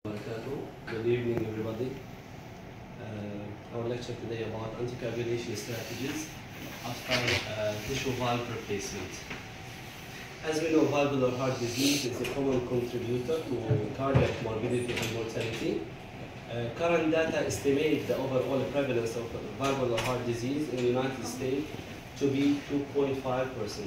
Good evening, everybody. Our lecture today about anticoagulation strategies after tissue valve replacement. As we know, valvular heart disease is a common contributor to cardiac morbidity and mortality. Current data estimate the overall prevalence of valvular heart disease in the United States to be 2.5%.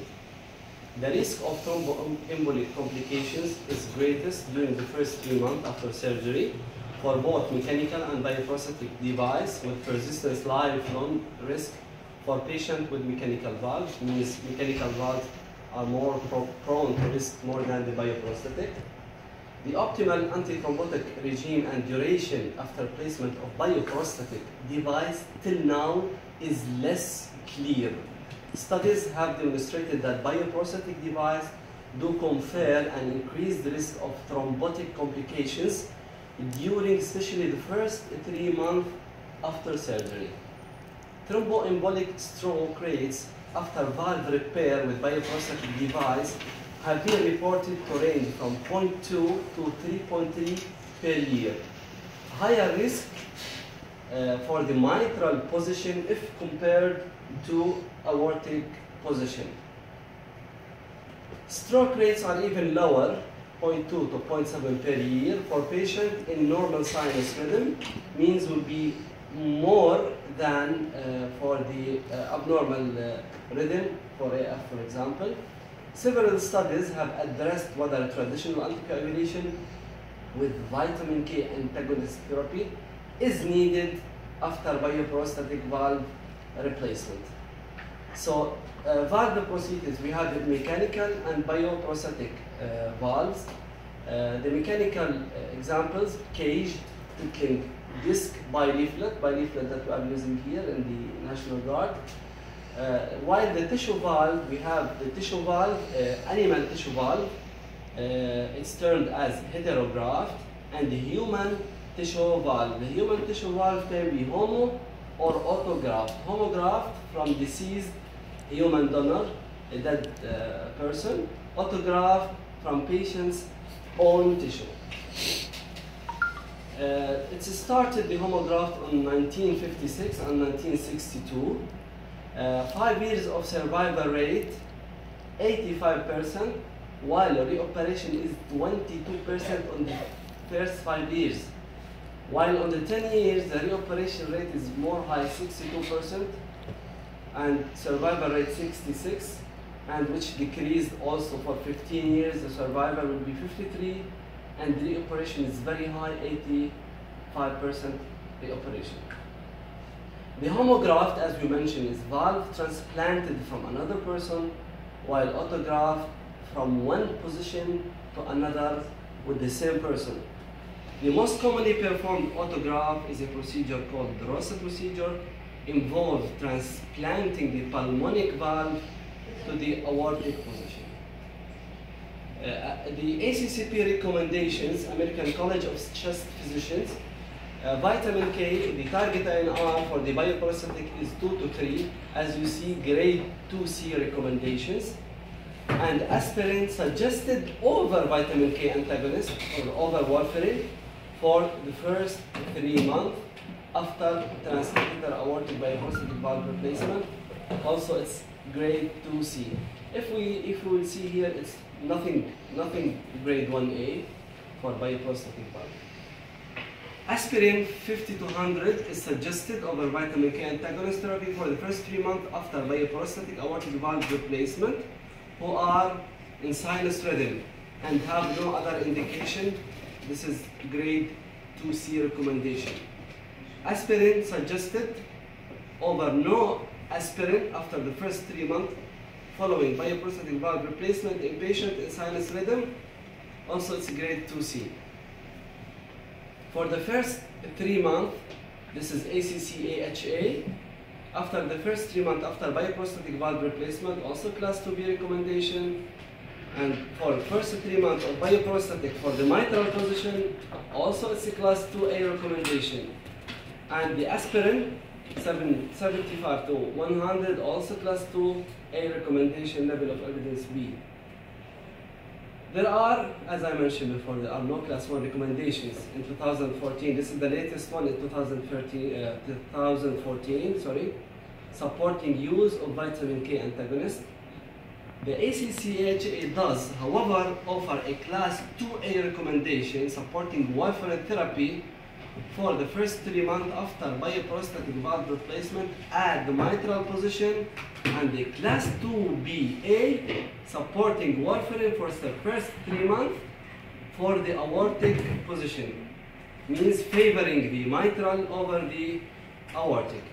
The risk of thromboembolic complications is greatest during the first 3 months after surgery for both mechanical and bioprosthetic device, with persistent lifelong risk for patients with mechanical valves. Means mechanical valves are more prone to risk more than the bioprosthetic. The optimal antithrombotic regime and duration after placement of bioprosthetic device till now is less clear. Studies have demonstrated that bioprosthetic device do confer an increased risk of thrombotic complications during especially the first 3 months after surgery. Thromboembolic stroke rates after valve repair with bioprosthetic device have been reported to range from 0.2 to 3.3 per year. Higher risk for the mitral position if compared to aortic position. Stroke rates are even lower, 0.2 to 0.7 per year for patients in normal sinus rhythm, means will be more than for the abnormal rhythm for AF, for example. Several studies have addressed whether traditional anticoagulation with vitamin K antagonist therapy is needed after bioprosthetic valve replacement. So valve procedures, we have mechanical and bioprosthetic valves. The mechanical examples, caged tickling disc bileaflet that we are using here in the National Guard. While the tissue valve, we have the tissue valve, animal tissue valve, it's termed as heterograft, and the human tissue valve. The human tissue valve can be homo or autograft. Homograft from deceased human donor, a dead person. Autograft from patient's own tissue. It started the homograft in 1956 and 1962. 5 years of survival rate, 85%, while reoperation is 22% on the first 5 years. While on the 10 years, the reoperation rate is more high, 62%, and survival rate 66%, and which decreased also for 15 years. The survival will be 53%, and the reoperation is very high, 85% reoperation. The homograft, as we mentioned, is valve transplanted from another person, while autograft from one position to another with the same person. The most commonly performed autograft is a procedure called the Rosa procedure, involves transplanting the pulmonic valve to the aortic position. The ACCP recommendations, American College of Chest Physicians, vitamin K, the target INR for the bioprosthetic is 2 to 3, as you see, grade 2C recommendations, and aspirin suggested over vitamin K antagonist or over warfarin for the first 3 months after transcatheter aortic bioprosthetic valve replacement. Also, it's grade 2C. If we will see here, it's nothing grade 1A for bioprosthetic valve. Aspirin 50 to 100 is suggested over vitamin K antagonist therapy for the first 3 months after bioprosthetic aortic valve replacement, who are in sinus rhythm and have no other indication. This is grade 2C recommendation. Aspirin suggested over no aspirin after the first 3 months following bioprosthetic valve replacement in patient in sinus rhythm. Also, it's grade 2C. For the first 3 months, this is ACC-AHA. After the first 3 months after bioprosthetic valve replacement, also class 2B recommendation. And for the first 3 months of bioprosthetic for the mitral position, also it's a class 2A recommendation. And the aspirin, 75 to 100, also class 2A recommendation, level of evidence B. There are, as I mentioned before, there are no class 1 recommendations in 2014. This is the latest one in 2014, supporting use of vitamin K antagonist. The ACCHA does, however, offer a class 2A recommendation supporting warfarin therapy for the first 3 months after bioprosthetic valve replacement at the mitral position, and the class 2BA supporting warfarin for the first 3 months for the aortic position, means favoring the mitral over the aortic.